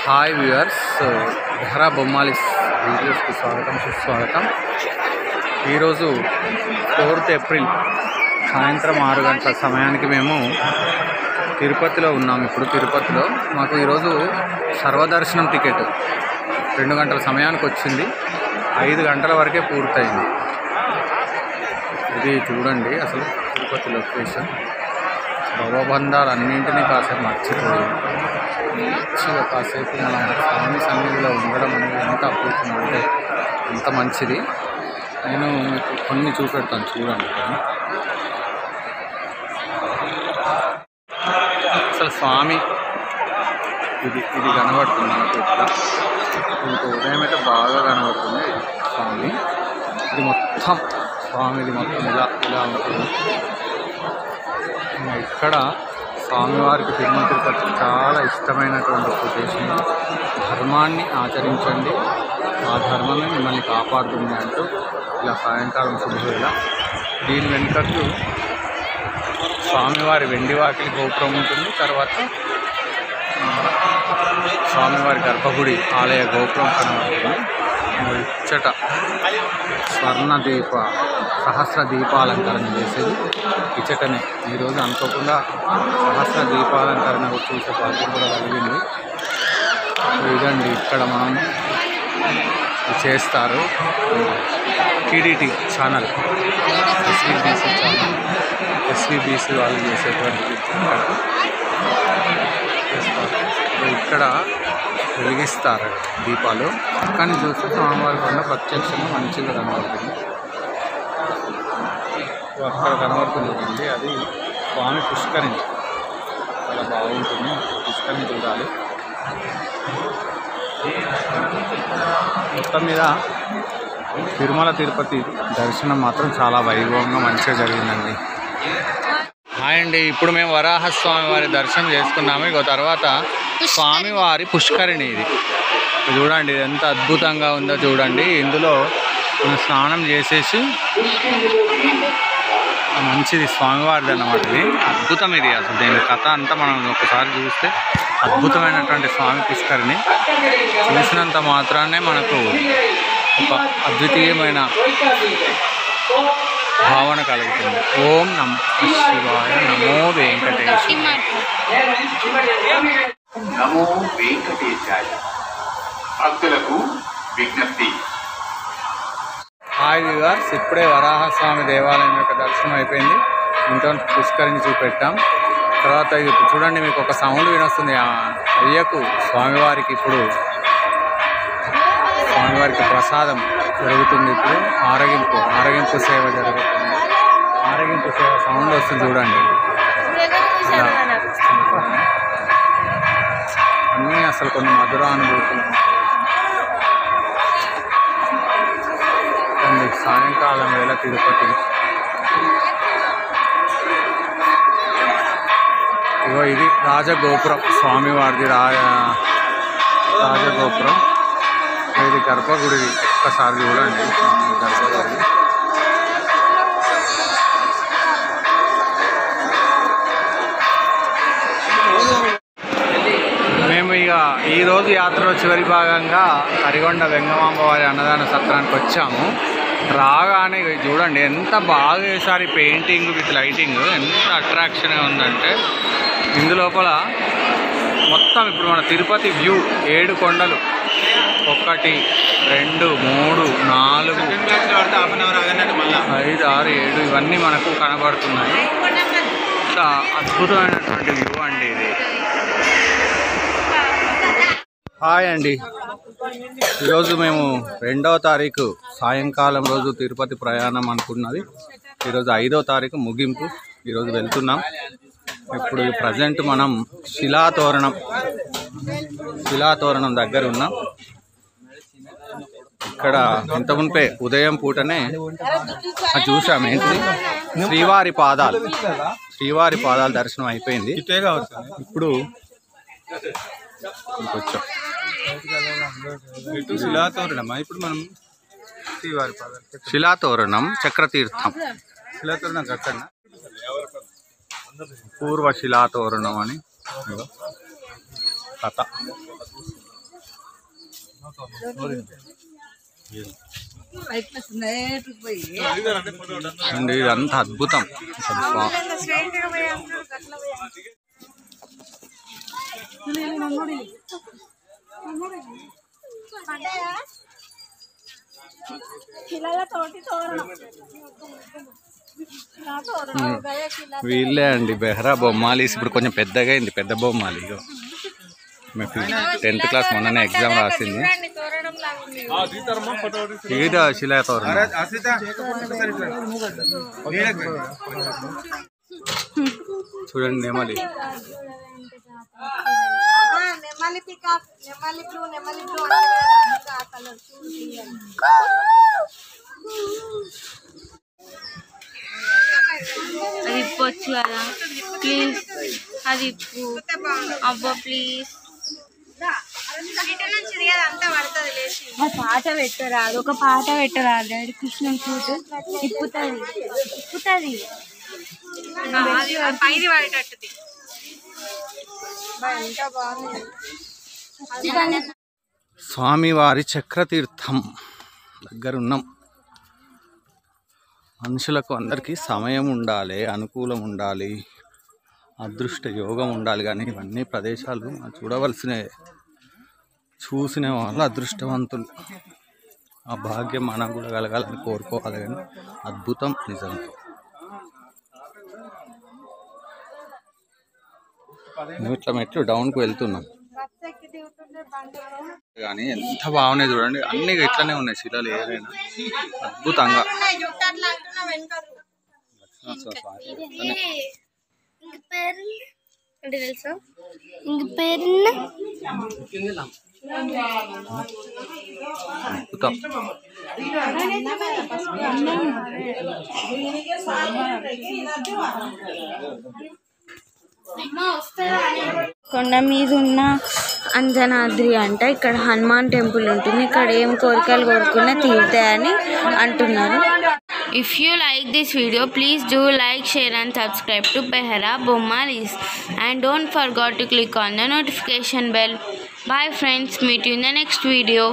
Hi viewers, ధరా బొమ్మాలి వీడియోస్కి స్వాగతం సుస్వాగతం. ఈరోజు 4th ఏప్రిల్ సాయంత్రం 6 గంటల సమయానికి మేము తిరుపతిలో ఉన్నాము. ఇప్పుడు తిరుపతిలో మాకు ఈరోజు సర్వదర్శనం టికెట్ 2 గంటల సమయానికి వచ్చింది. 5 గంటల వరకే పూర్తయింది. ఇది చూడండి అసలు తిరుపతి లొకేషన్. భవబంధాలన్నింటినీ కాసేపు మర్చిపోయి మంచిగా కాసేపు మన స్వామి సన్నిధిలో ఉండడం అనేది ఎంత అద్భుతం అంటే ఎంత మంచిది. నేను మీకు కొన్ని చూపెడతాను చూడండి. అసలు స్వామి ఇది కనబడుతుంది మనకు. ఇట్లా ఇంకో ఉదయం అయితే బాగా కనబడుతుంది స్వామి. ఇది మొత్తం స్వామిది మొత్తం ఇలా ఉంటుంది. ఇక్కడ స్వామివారికి తిరుమల తిరుపతి చాలా ఇష్టమైనటువంటి ఉద్దేశం, ధర్మాన్ని ఆచరించండి, ఆ ధర్మమే మిమ్మల్ని కాపాడుతుంది అంటూ ఇలా సాయంకాలం శుభవేళ దీని వెనుకకు స్వామివారి వెండి వాకిలి గోపురం ఉంటుంది. తర్వాత స్వామివారి గర్భగుడి ఆలయ గోపురం కనబడుతుంది. ఇచ్చట స్వర్ణ దీప సహస్ర దీపాలంకరణ చేసేది ఇచ్చటనే. ఈరోజు అనుకోకుండా సహస్ర దీపాలంకరణ చూసే భాగ్యం కూడా కలిగింది. ఇదండి ఇక్కడ మనం చేస్తారు. TDT channel, SVBC channel, SVBC వాళ్ళు చేసేటువంటి చేస్తారు. ఇక్కడ వెలిగిస్తారు దీపాలు. కానీ చూస్తే స్వామివారి కొండ ప్రత్యక్షంగా మంచిగా కనబడుతుంది. అక్కడ కనబడుతుంది అది స్వామి పుష్కరిణి. చాలా బాగుంటుంది, పుష్కరిణి చూడాలి. మొత్తం మీద తిరుమల తిరుపతి దర్శనం మాత్రం చాలా వైభవంగా మంచిగా జరిగిందండి. హాయ్ అండి, ఇప్పుడు మేము వరాహస్వామి వారి దర్శనం చేసుకున్నాము. ఇక తర్వాత స్వామివారి పుష్కరిణి ఇది చూడండి. ఇది ఎంత అద్భుతంగా ఉందో చూడండి. ఇందులో మనం స్నానం చేసేసి మంచిది స్వామివారిది అన్నమాట. ఇది అద్భుతం. ఇది అసలు దీని కథ అంతా మనం ఒకసారి చూస్తే అద్భుతమైనటువంటి స్వామి పుష్కరిణి చూసినంత మాత్రాన్నే మనకు ఒక అద్వితీయమైన భావన కలుగుతుంది. ఓం నమః శివాయ, నమో వెంకటేశాయ, నమో వెంకటేశాయ. భక్తులకు విజ్ఞప్తి. హాయ్ వ్యూవర్స్, ఇప్పుడే వరాహస్వామి దేవాలయం యొక్క దర్శనం అయిపోయింది. ఇంట్లో పుష్కరిణి చూపెట్టాం. తర్వాత ఇప్పుడు చూడండి, మీకు ఒక సౌండ్ వినొస్తుంది. అయ్యకు స్వామివారికి ఇప్పుడు స్వామివారికి ప్రసాదం జరుగుతుంది. ఇప్పుడు ఆరగింపు సేవ జరుగుతుంది. ఆరగింపు సేవ సౌండ్ వస్తుంది చూడండి. అన్నీ అసలు కొన్ని మధుర అనుభూతులు. సాయంకాలం వేళ తిరుపతి. ఇగో ఇది రాజగోపురం, స్వామివారిది రాజగోపురం. ఇది గర్భగుడిది. ఒక్కసారి చూడండి గర్భగుడి. మేము ఇక ఈరోజు యాత్రలో చివరి భాగంగా కరిగొండ వెంగమాంబ వారి అన్నదాన సత్రానికి వచ్చాము. రాగానే చూడండి ఎంత బాగా వేసారు. పెయింటింగ్ విత్ లైటింగ్ ఎంత అట్రాక్షన్గా ఉందంటే ఇందులోపల మొత్తం ఇప్పుడు మన తిరుపతి వ్యూ 7 కొండలు 1 2 3 4 5 6 7 ఇవన్నీ మనకు కనబడుతున్నాయి. చాలా అద్భుతమైనటువంటి వ్యూ అండి ఇది. హాయ్ అండి, ఈరోజు మేము 2వ తారీఖు సాయంకాలం రోజు తిరుపతి ప్రయాణం అనుకున్నది. ఈరోజు 5వ తారీఖు ముగింపు. ఈరోజు వెళ్తున్నాం. ఇప్పుడు ప్రజెంట్ మనం శిలాతోరణం దగ్గర ఉన్నాం. ఇక్కడ ఇంత మునిపే ఉదయం పూటనే చూసాము. ఏంటి శ్రీవారి పాదాలు దర్శనం అయిపోయింది. ఇప్పుడు ఇంకొచ్చాం ఇప్పుడు మనం శిలాతోరణం చక్రతీర్థం. శిలాతోరణం అక్కడ పూర్వ శిలాతోరణం అని కథ. అండి ఇదంతా అద్భుతం. వీళ్ళే అండి బెహ్రా బొమ్మాలీస్. ఇప్పుడు కొంచెం పెద్దగా అయింది, పెద్ద బొమ్మాలి. మేము 10th క్లాస్ మొన్ననే ఎగ్జామ్ రాసింది. ఇది శిలాతోరణం. చూడండి నెమలి. అది ఇప్పొచ్చు కదా ప్లీజ్, అది ఇప్పు అబ్బా ప్లీజ్. పాట పెట్టరాదు, ఒక పాట పెట్టరాదు. డాడీ కృష్ణన్ చూడు ఇప్పుతుంది ఇప్పుతుంది పైది పడేటట్టుది. స్వామివారి చక్రతీర్థం దగ్గరున్నాం. మనుషులకు అందరికీ సమయం ఉండాలి, అనుకూలం ఉండాలి, అదృష్ట యోగం ఉండాలి. కానీ ఇవన్నీ ప్రదేశాలు చూడవలసినవి. చూసిన వాళ్ళు అదృష్టవంతులు. ఆ భాగ్యం మనకు కూడా కలగాలని కోరుకోవాలి. కానీ అద్భుతం నిజంగా. మేము ఇట్లా మెట్లు డౌన్కి వెళ్తున్నాం. కానీ ఎంత బాగున్నాయి చూడండి. అన్ని ఇట్లనే ఉన్నాయి శిలలు ఏదైనా అద్భుతంగా. అద్భుతం. కొండ మీద ఉన్న అంజనాద్రి అంట. ఇక్కడ హనుమాన్ టెంపుల్ ఉంటుంది. ఇక్కడ ఏం కోరికలు కోరుకున్నా తీరుతాయని అంటున్నారు. If you like this video please do like, share and subscribe to Behra Bommalis and don't forget to click on the notification bell. Bye friends, meet you in the next video.